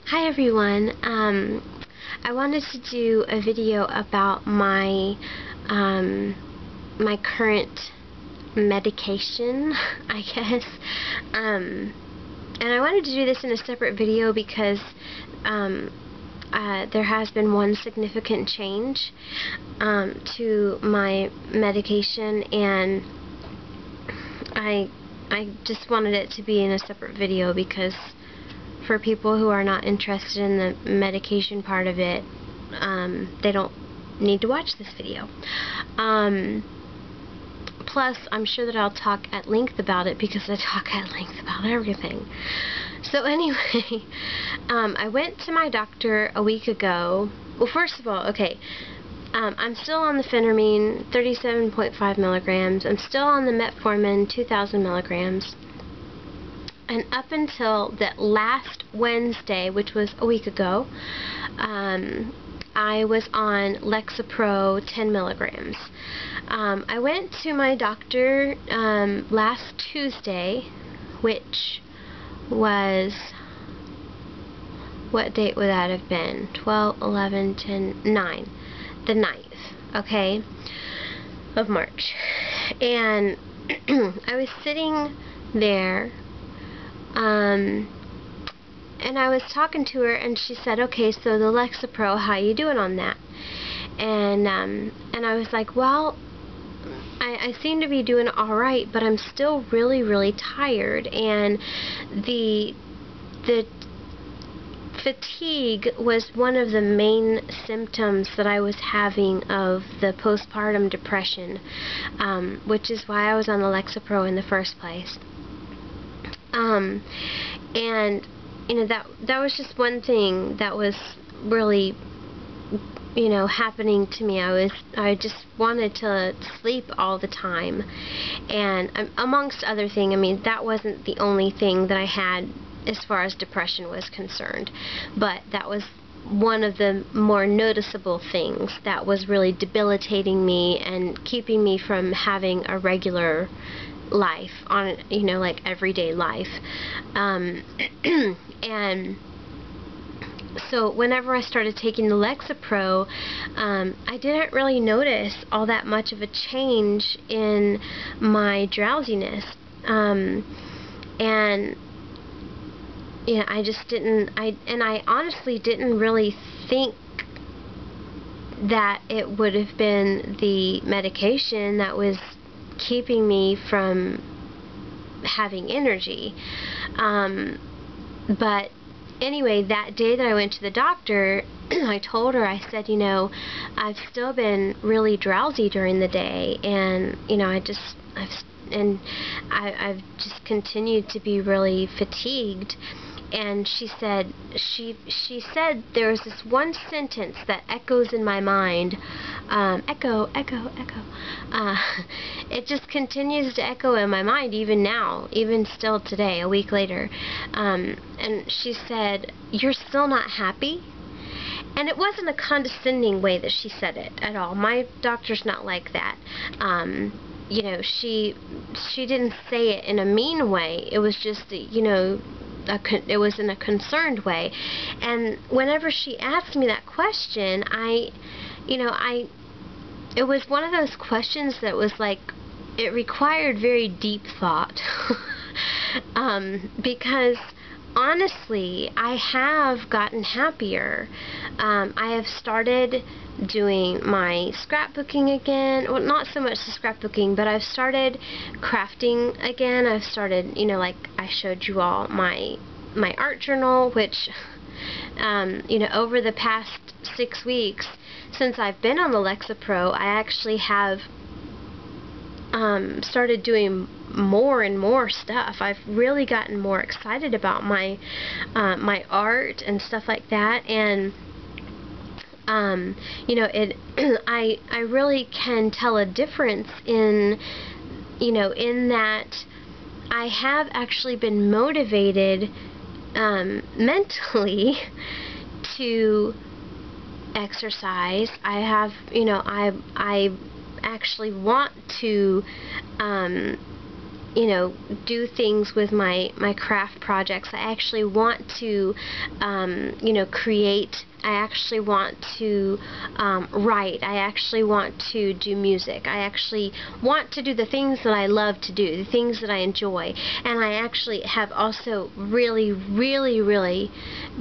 Hi everyone. I wanted to do a video about my my current medication, I guess. And I wanted to do this in a separate video because there has been one significant change to my medication, and I just wanted it to be in a separate video because for people who are not interested in the medication part of it, they don't need to watch this video. Plus, I'm sure that I'll talk at length about it because I talk at length about everything. So anyway, I went to my doctor a week ago. Well, first of all, okay, I'm still on the phentermine, 37.5 milligrams. I'm still on the metformin, 2,000 milligrams. And up until that last Wednesday, which was a week ago, I was on Lexapro 10 milligrams. I went to my doctor last Tuesday, which was, what date would that have been? 12, 11, 10, 9. The 9th, okay, of March. And I was sitting there, and I was talking to her, and she said, okay, so the Lexapro, how you doing on that? And I was like, well, I seem to be doing alright, but I'm still really, really tired, and the fatigue was one of the main symptoms that I was having of the postpartum depression, which is why I was on the Lexapro in the first place. And you know, that was just one thing that was really, you know, happening to me. I just wanted to sleep all the time, and amongst other things, I mean, that wasn't the only thing that I had as far as depression was concerned, but that was one of the more noticeable things that was really debilitating me and keeping me from having a regular life, on, you know, like everyday life. And so whenever I started taking the Lexapro, I didn't really notice all that much of a change in my drowsiness, and yeah, I just didn't, I honestly didn't really think that it would have been the medication that was keeping me from having energy. But anyway, that day that I went to the doctor, I told her, I said, you know, I've still been really drowsy during the day, and you know, I've just continued to be really fatigued. And she said there was this one sentence that echoes in my mind, echo, echo, echo. It just continues to echo in my mind even now, even still today, a week later. And she said, "You're still not happy?" And it wasn't a condescending way that she said it at all. My doctor's not like that. You know, she didn't say it in a mean way. It was just, you know, it was in a concerned way. And whenever she asked me that question, it was one of those questions that was like, it required very deep thought. Because honestly, I have gotten happier. I have started doing my scrapbooking again. Well, not so much the scrapbooking, but I've started crafting again. I've started, you know, like I showed you all my art journal, which, you know, over the past 6 weeks since I've been on the Lexapro, I actually have started doing more and more stuff. I've really gotten more excited about my my art and stuff like that, and you know, I really can tell a difference in, you know, in that I have actually been motivated mentally to exercise. I have, you know, I actually want to do things with my craft projects. I actually want to, create. I actually want to write. I actually want to do music. I actually want to do the things that I love to do, the things that I enjoy. And I actually have also really, really, really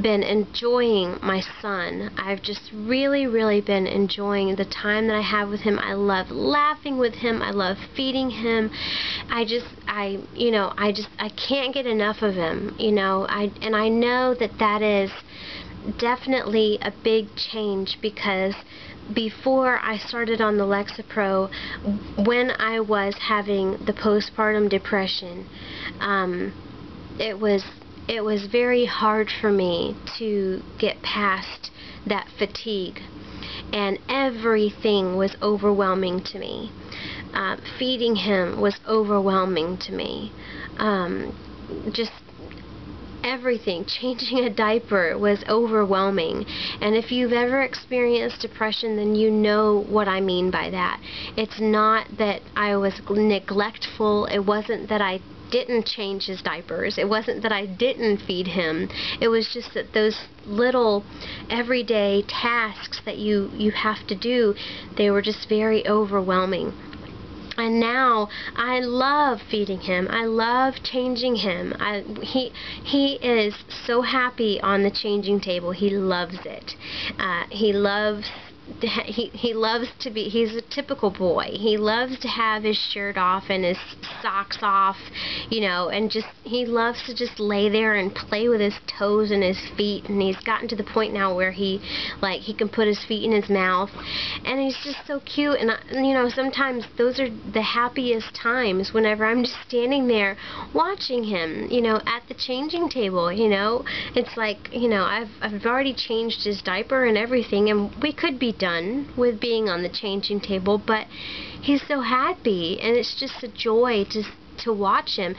been enjoying my son. I've just really, really been enjoying the time that I have with him. I love laughing with him. I love feeding him. I can't get enough of him, and I know that is definitely a big change, because before I started on the Lexapro, when I was having the postpartum depression, it was very hard for me to get past that fatigue, and everything was overwhelming to me. Feeding him was overwhelming to me. Just everything. Changing a diaper was overwhelming. And if you've ever experienced depression, then you know what I mean by that. It's not that I was neglectful. It wasn't that I didn't change his diapers. It wasn't that I didn't feed him. It was just that those little everyday tasks that you have to do, they were just very overwhelming. And now I love feeding him. I love changing him. He is so happy on the changing table. He loves it. He loves to be, he's a typical boy. He loves to have his shirt off and his socks off, and he loves to just lay there and play with his toes and his feet, and he's gotten to the point now where he can put his feet in his mouth, and he's just so cute. And sometimes those are the happiest times, whenever I'm just standing there watching him, at the changing table. It's like, I've already changed his diaper and everything, and we could be done with being on the changing table, but he's so happy, and it's just a joy to watch him.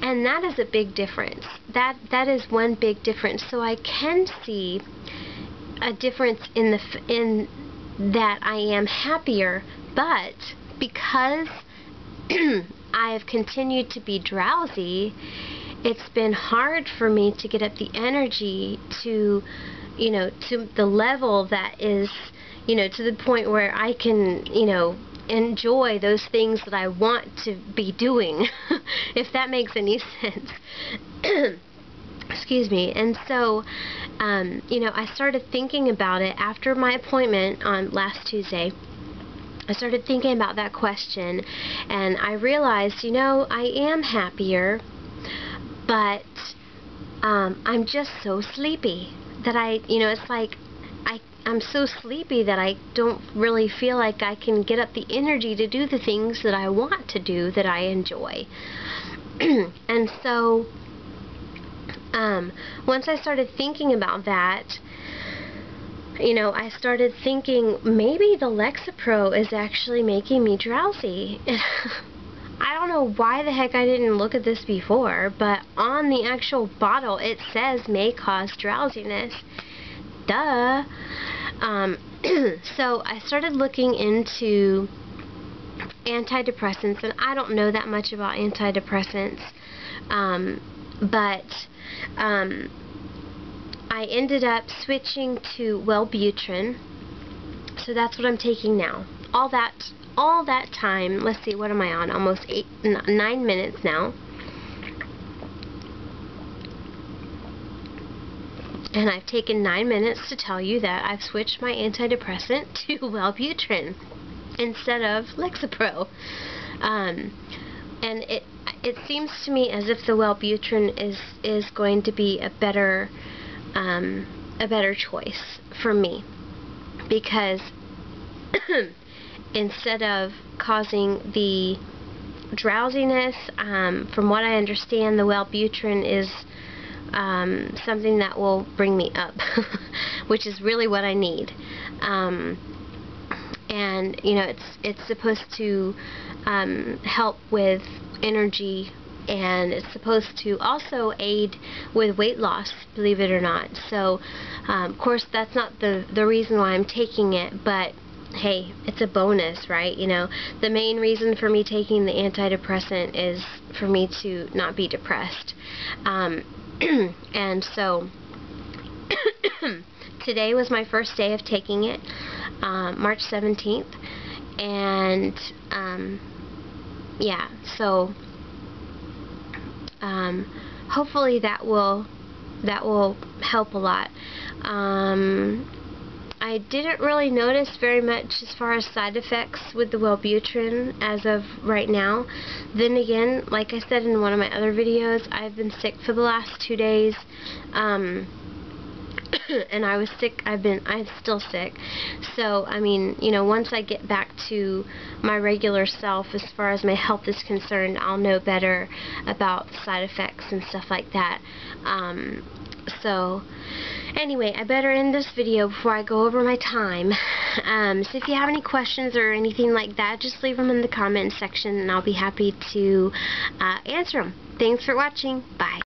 And that is a big difference. That is one big difference. So I can see a difference in that I am happier, but because I have continued to be drowsy, it's been hard for me to get up the energy to the level that is, to the point where I can, enjoy those things that I want to be doing, if that makes any sense. Excuse me. And so, I started thinking about it after my appointment on last Tuesday. I started thinking about that question, and I realized, I am happier, but I'm just so sleepy that it's like I'm so sleepy that I don't really feel like I can get up the energy to do the things that I want to do, that I enjoy. And so once I started thinking about that, I started thinking maybe the Lexapro is actually making me drowsy. I don't know why the heck I didn't look at this before, but on the actual bottle it says may cause drowsiness. Duh. So I started looking into antidepressants, and I don't know that much about antidepressants, but I ended up switching to Wellbutrin, so that's what I'm taking now. All that time, let's see, what am I on? Almost 9 minutes now. And I've taken 9 minutes to tell you that I've switched my antidepressant to Wellbutrin instead of Lexapro. And it seems to me as if the Wellbutrin is going to be a better choice for me, because instead of causing the drowsiness, from what I understand, the Wellbutrin is something that will bring me up, which is really what I need. And it's supposed to help with energy, and it's supposed to also aid with weight loss, believe it or not. So of course that's not the reason why I'm taking it, but hey, it's a bonus, right? You know, the main reason for me taking the antidepressant is for me to not be depressed. And so today was my first day of taking it, March 17th, and yeah, so hopefully that will help a lot. I didn't really notice very much as far as side effects with the Wellbutrin as of right now. Then again, like I said in one of my other videos, I've been sick for the last 2 days, and I was sick. I'm still sick. So, I mean, you know, once I get back to my regular self as far as my health is concerned, I'll know better about side effects and stuff like that. So, anyway, I better end this video before I go over my time. So if you have any questions or anything like that, just leave them in the comment section and I'll be happy to answer them. Thanks for watching. Bye.